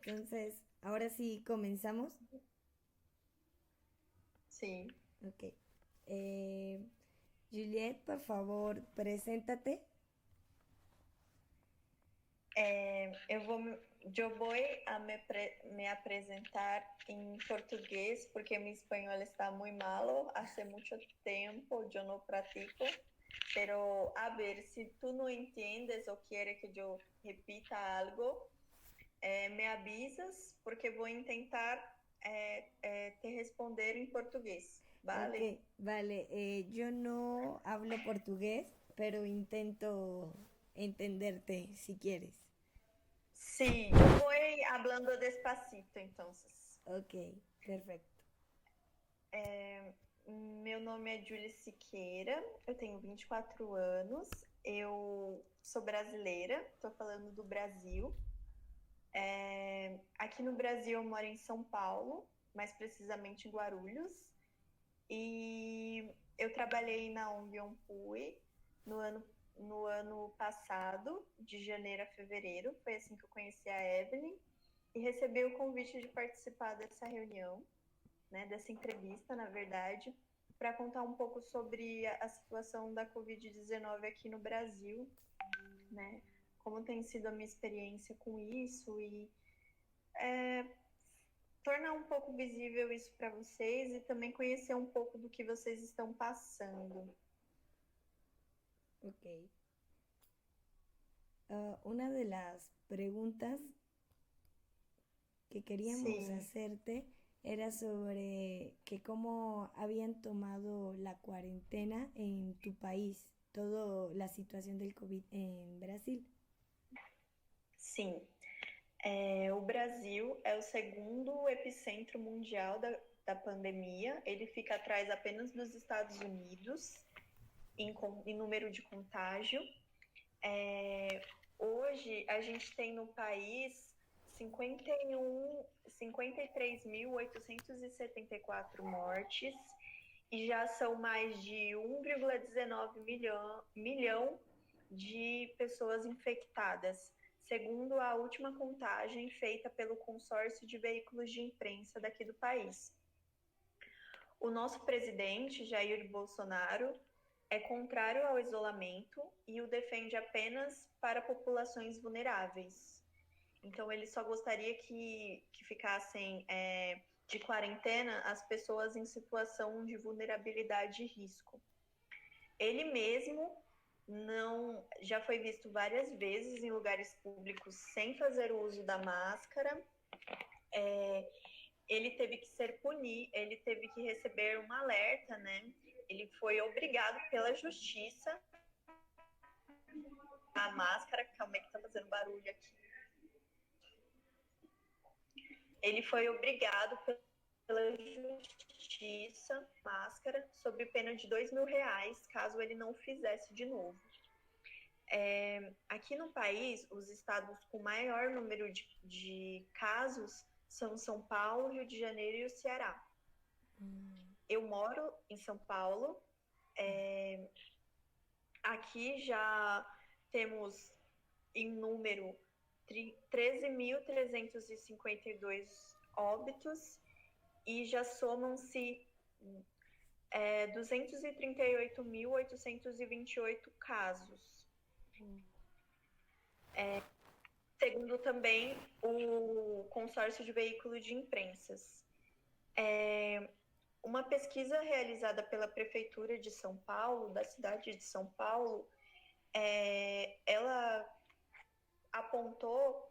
Entonces, ahora sí comenzamos. Sim. Ok. Eh, Juliet, por favor, preséntate. Eu vou me apresentar em português porque meu espanhol está muito malo. Hace muito tempo eu não pratico. Pero a ver, se tu não entiendes ou queres que eu repita algo, me avisas porque vou tentar te responder em português. Vale? Ok, vale. Yo no hablo portugués, pero intento entenderte si quieres. Sim, eu vou hablando despacito, então. Ok, perfecto. Meu nome é Júlia Siqueira, eu tenho 24 anos, eu sou brasileira, estou falando do Brasil. Aqui no Brasil eu moro em São Paulo, mais precisamente em Guarulhos, e eu trabalhei na ONG Ompui no ano, no ano passado, de janeiro a fevereiro, foi assim que eu conheci a Evelyn, e recebi o convite de participar dessa reunião, né, dessa entrevista, na verdade, para contar um pouco sobre a situação da Covid-19 aqui no Brasil, né, como tem sido a minha experiência com isso e tornar um pouco visível isso para vocês e também conhecer um pouco do que vocês estão passando. Ok. Una de las preguntas que queríamos Sim, hacerte era sobre que cómo habían tomado la cuarentena en tu país, toda la situación del COVID en Brasil. sim. O Brasil é o segundo epicentro mundial da pandemia. Ele fica atrás apenas dos Estados Unidos em número de contágio. Hoje, a gente tem no país 53.874 mortes e já são mais de 1,19 milhão de pessoas infectadas, segundo a última contagem feita pelo consórcio de veículos de imprensa daqui do país. O nosso presidente, Jair Bolsonaro, é contrário ao isolamento e o defende apenas para populações vulneráveis. Então, ele só gostaria que ficassem de quarentena as pessoas em situação de vulnerabilidade e risco. Ele mesmo não já foi visto várias vezes em lugares públicos sem fazer o uso da máscara. Ele teve que ser punido, ele teve que receber um alerta, né? Ele foi obrigado pela justiça a máscara, calma aí que tá fazendo barulho aqui. Ele foi obrigado pela justiça máscara sob pena de R$ 2.000 caso ele não fizesse de novo. Aqui no país, os estados com maior número de casos são São Paulo, Rio de Janeiro e o Ceará. Eu moro em São Paulo. Aqui já temos em número 13.352 óbitos e já somam-se 238.828 casos. Segundo também o consórcio de veículos de imprensas. Uma pesquisa realizada pela Prefeitura de São Paulo, da cidade de São Paulo, ela apontou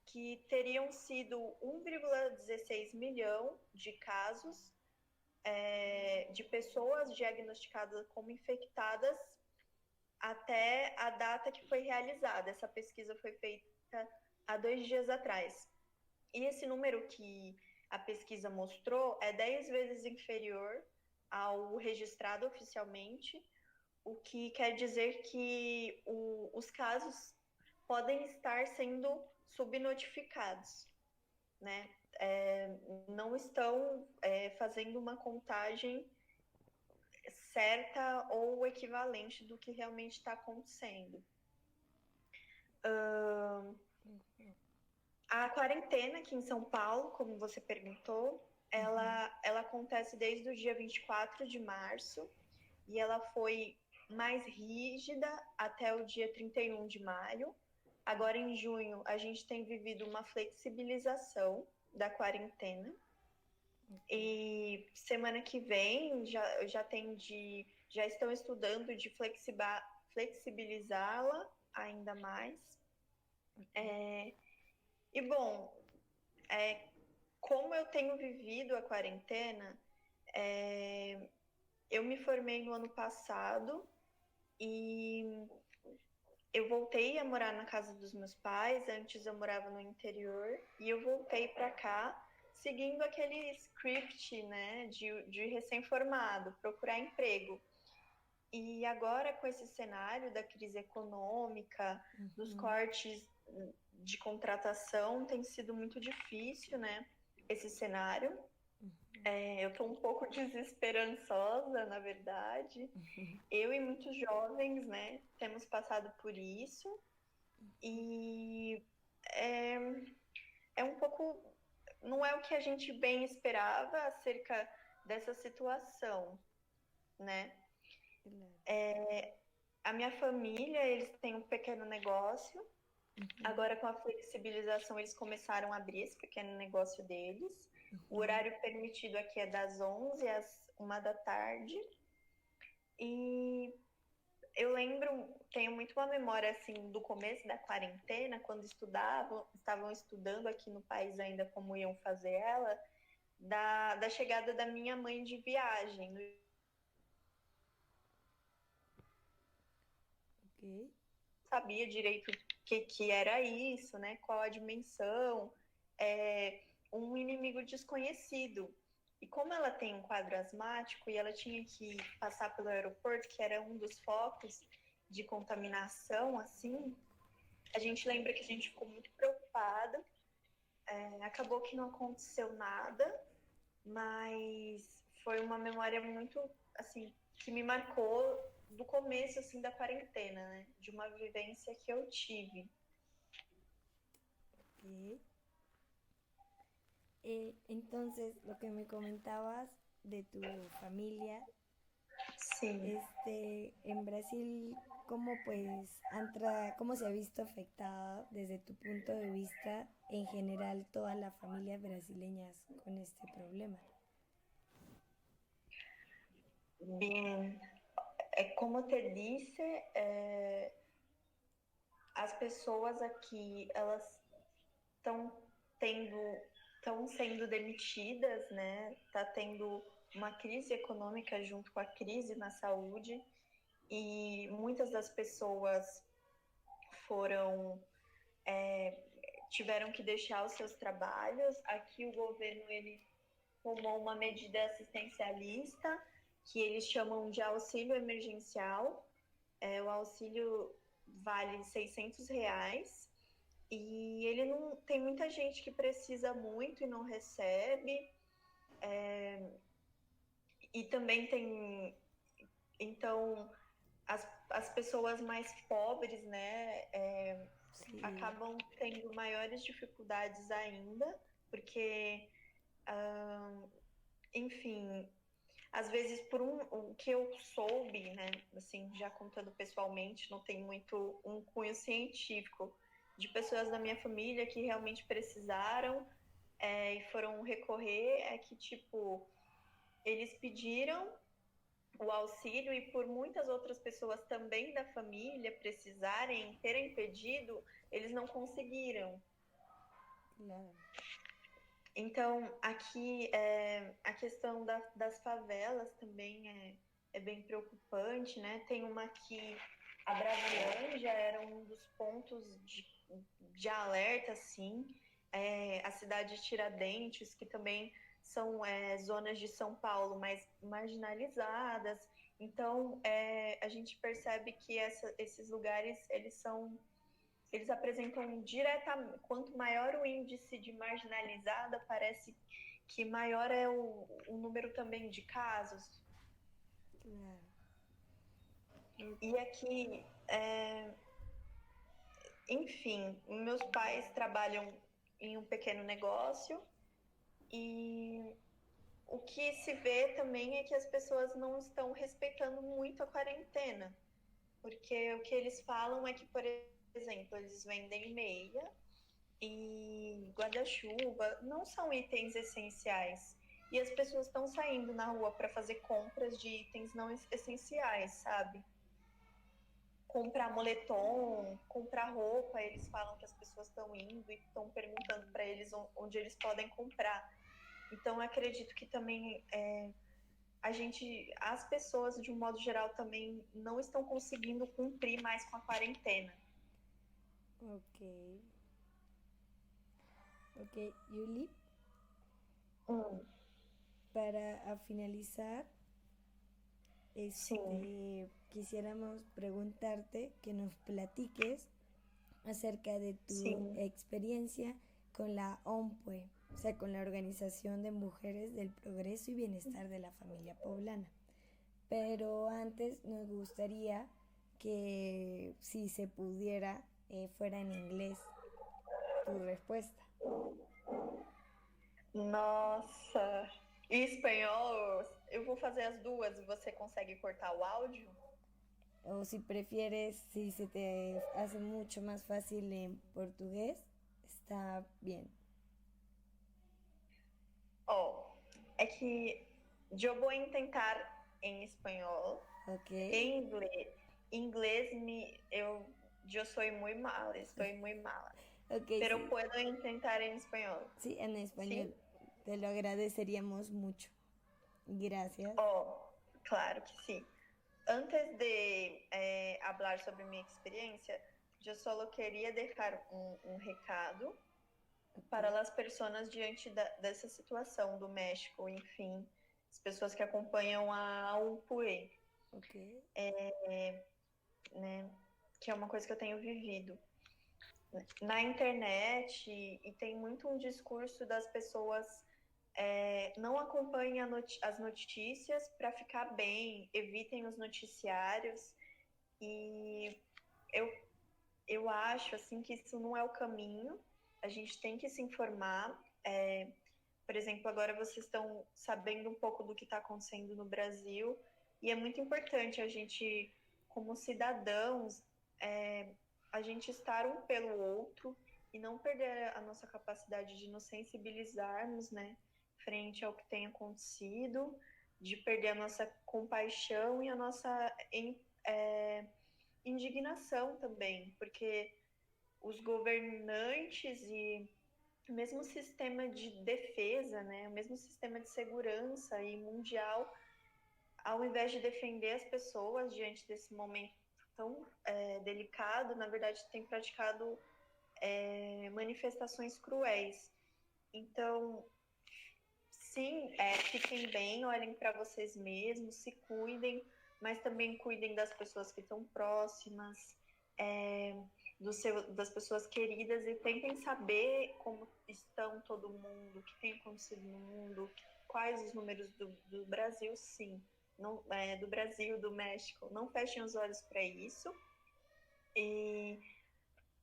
que teriam sido 1,16 milhão de casos de pessoas diagnosticadas como infectadas até a data que foi realizada. Essa pesquisa foi feita há 2 dias atrás. E esse número que a pesquisa mostrou é 10 vezes inferior ao registrado oficialmente, o que quer dizer que os casos podem estar sendo subnotificados, né? Não estão fazendo uma contagem certa ou equivalente do que realmente está acontecendo. A quarentena aqui em São Paulo, como você perguntou, ela acontece desde o dia 24 de março e ela foi mais rígida até o dia 31 de maio. Agora, em junho, a gente tem vivido uma flexibilização da quarentena. E semana que vem já estão estudando de flexibilizá-la ainda mais. E bom, como eu tenho vivido a quarentena, eu me formei no ano passado e eu voltei a morar na casa dos meus pais. Antes eu morava no interior e eu voltei para cá seguindo aquele script, né, de recém-formado, procurar emprego. E agora, com esse cenário da crise econômica, dos cortes de contratação, tem sido muito difícil, né, esse cenário. Eu estou um pouco desesperançosa, na verdade. Eu e muitos jovens, né, temos passado por isso. E é um pouco... Não é o que a gente bem esperava acerca dessa situação, né? A minha família, eles têm um pequeno negócio. Agora, com a flexibilização, eles começaram a abrir esse pequeno negócio deles. O horário permitido aqui é das 11 às 1 da tarde. E eu tenho muito uma memória assim do começo da quarentena, quando estavam estudando aqui no país ainda como iam fazer ela, da chegada da minha mãe de viagem. Ok. Sabia direito o que era isso, né? Qual a dimensão, um inimigo desconhecido. E como ela tem um quadro asmático e ela tinha que passar pelo aeroporto, que era um dos focos de contaminação, assim, a gente lembra que a gente ficou muito preocupada. Acabou que não aconteceu nada, mas foi uma memória muito, assim, que me marcou do começo, assim, da quarentena, né? De uma vivência que eu tive. Ok. Entonces, lo que me comentabas de tu familia, Sim. en Brasil, ¿cómo pues cómo se ha visto afectada desde tu punto de vista en general todas las familias brasileñas con este problema? Bem, como te disse, as pessoas aqui, elas estão sendo demitidas, né? Tá tendo uma crise econômica junto com a crise na saúde e muitas das pessoas tiveram que deixar os seus trabalhos. Aqui o governo ele tomou uma medida assistencialista que eles chamam de auxílio emergencial. O auxílio vale R$ 600 e ele não tem muita gente que precisa muito e não recebe. E também tem, então, as pessoas mais pobres, né, acabam tendo maiores dificuldades ainda, porque, enfim, às vezes o que eu soube, né, assim, já contando pessoalmente, não tem muito um cunho científico, de pessoas da minha família que realmente precisaram e foram recorrer, que, tipo, eles pediram o auxílio e por muitas outras pessoas também da família terem pedido, eles não conseguiram. Claro. Então, aqui a questão das favelas também é bem preocupante, né? Tem uma aqui, a Brasilândia era um dos pontos de alerta, assim, a cidade de Tiradentes, que também são zonas de São Paulo mais marginalizadas. Então, a gente percebe que esses lugares, eles apresentam diretamente, quanto maior o índice de marginalizada, parece que maior é o número também de casos. Claro. E aqui, enfim, meus pais trabalham em um pequeno negócio. E o que se vê também é que as pessoas não estão respeitando muito a quarentena, porque o que eles falam é que, por exemplo, eles vendem meia e guarda-chuva, não são itens essenciais. E as pessoas estão saindo na rua para fazer compras de itens não essenciais, sabe? Comprar moletom, comprar roupa, eles falam que as pessoas estão indo e estão perguntando para eles onde eles podem comprar. Então, acredito que também as pessoas, de um modo geral, também não estão conseguindo cumprir mais com a quarentena. Ok. Ok, Yuli, para finalizar, Sim. quisiéramos preguntarte que nos platiques acerca de tu Sim. experiencia con la OMPUE, o sea, con la Organización de Mujeres del Progreso y Bienestar de la Familia Poblana. Pero antes nos gustaría que, si se pudiera, fuera en inglés tu respuesta. Nossa! E espanhol, eu vou fazer as duas e você consegue cortar o áudio? O si prefieres, si se te hace mucho más fácil en portugués, está bien. É que eu vou tentar em espanhol. Ok. Em inglês eu sou muito mala, estou muito mala. Okay, pero sí. puedo intentar en español. Sí, en español. ¿Sí? Te lo agradeceríamos mucho. Gracias. Claro que sí. Antes de hablar sobre minha experiência, eu só queria deixar um recado para as pessoas diante dessa situação do México, enfim, as pessoas que acompanham a UPUE, né, que é uma coisa que eu tenho vivido na internet, e tem muito um discurso das pessoas não acompanhem as notícias para ficar bem, evitem os noticiários, e eu acho assim que isso não é o caminho. A gente tem que se informar. Por exemplo, agora vocês estão sabendo um pouco do que está acontecendo no Brasil, e é muito importante a gente, como cidadãos, a gente estar um pelo outro e não perder a nossa capacidade de nos sensibilizarmos, né, frente ao que tem acontecido, de perder a nossa compaixão e a nossa indignação também, porque os governantes e o mesmo sistema de defesa, né, o mesmo sistema de segurança e mundial, ao invés de defender as pessoas diante desse momento tão delicado, na verdade tem praticado manifestações cruéis. Então, sim, fiquem bem, olhem para vocês mesmos, se cuidem, mas também cuidem das pessoas que estão próximas, das pessoas queridas, e tentem saber como estão todo mundo, o que tem acontecido no mundo, quais os números do Brasil, sim, não, do Brasil, do México. Não fechem os olhos para isso e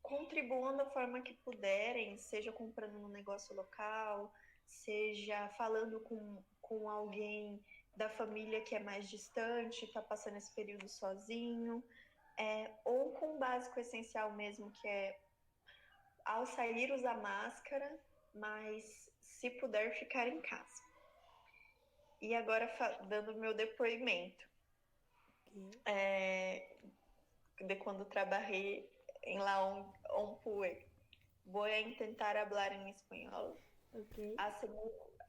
contribuam da forma que puderem, seja comprando no negócio local, seja falando com alguém da família que é mais distante, está passando esse período sozinho, ou com o básico essencial mesmo, que é, ao sair, usar máscara, mas se puder, ficar em casa. E agora, dando meu depoimento, de quando trabalhei em La OMPUE, vou tentar falar em espanhol.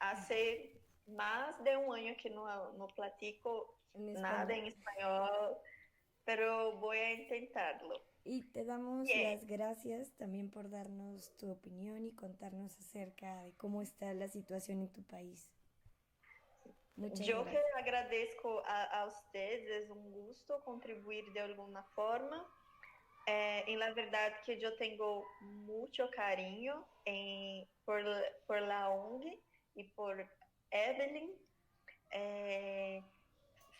Hace más de un año que no platico nada en español, pero voy a intentarlo. Y te damos las gracias también por darnos tu opinión y contarnos acerca de cómo está la situación en tu país. Muchas Yo gracias. que agradezco a ustedes, es un gusto contribuir de alguna forma. En la verdad que yo tengo mucho cariño por la ONG y por Evelyn.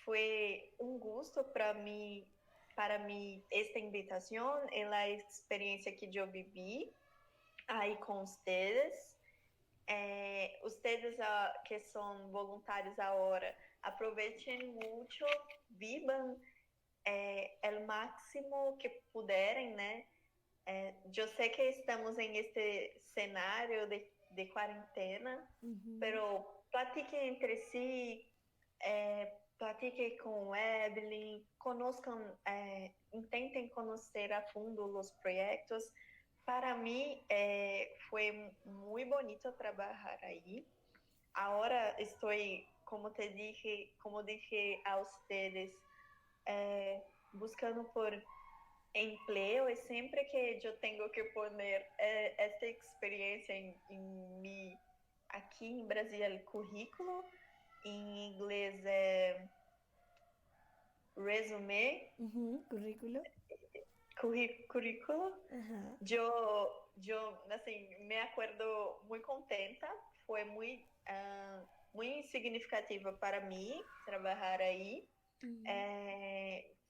Fue un gusto para mí esta invitación, en la experiencia que yo viví. aí com ustedes. Ustedes que são voluntários agora, aproveitem muito, vivam o máximo que puderem, né? Eu sei que estamos em este cenário de quarentena, pero platiquem entre si, platiquem com Evelyn, conozcam, intentem conhecer a fundo os projetos. Para mim, foi muito bonito trabalhar aí. Agora estou, como dije a ustedes, buscando por empleo, e sempre que eu tenho que poner esta experiência em mi, aqui em Brasil, currículo, em inglês é resume, currículo. Currículo. Eu assim, me acuerdo muito contenta, foi muito significativa para mim trabalhar aí.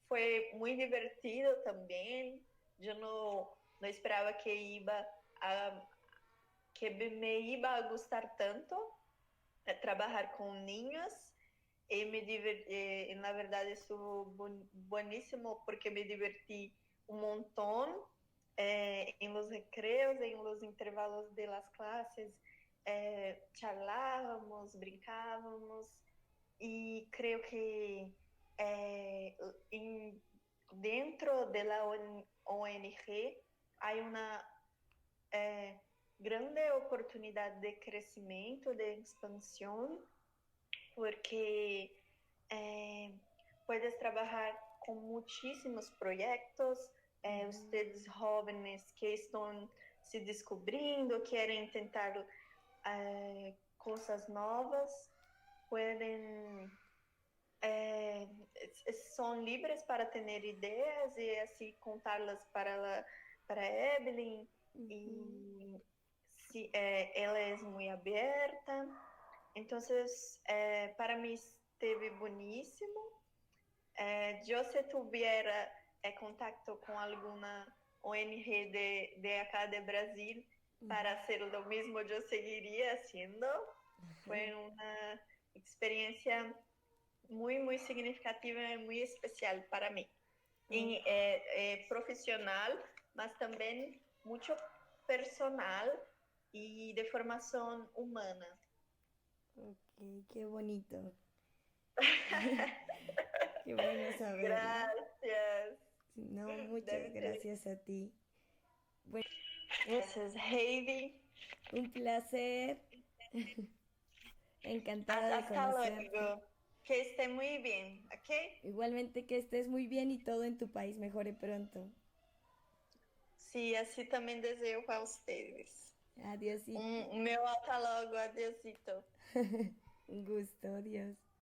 Foi muito divertido também. Eu não esperava que me iba a gostar tanto trabalhar com niños. Na verdade, estuvo buenísimo porque me divertí un montón en los recreos, en los intervalos de las clases, charlábamos, brincábamos, y creo que dentro de la ONG hay una grande oportunidad de crecimiento, de expansión, porque puedes trabajar con muchísimos proyectos. Ustedes jóvenes que estão se descobrindo, querem tentar coisas novas, podem são livres para ter ideias e assim contá-las para Evelyn. E ela é muito aberta. Então, para mim esteve bueníssimo. Eu se tuviera contacto com alguma ONG de acá de Brasil para hacer lo mismo, eu seguiria haciendo. Foi uma experiência muito, muito significativa e muito especial para mim. Profissional, mas também muito personal e de formação humana. Ok, qué bonito. Qué bueno saberlo. Gracias. No, muchas gracias a ti. Bueno, gracias, Heidi. Un placer. Encantada de conocerte. Hasta luego. Que esté muy bien, ¿ok? Igualmente que estés muy bien y todo en tu país mejore pronto. Sí, así también deseo para ustedes. Adiósito. Meu hasta logo, adiósito. Un gusto, adiós.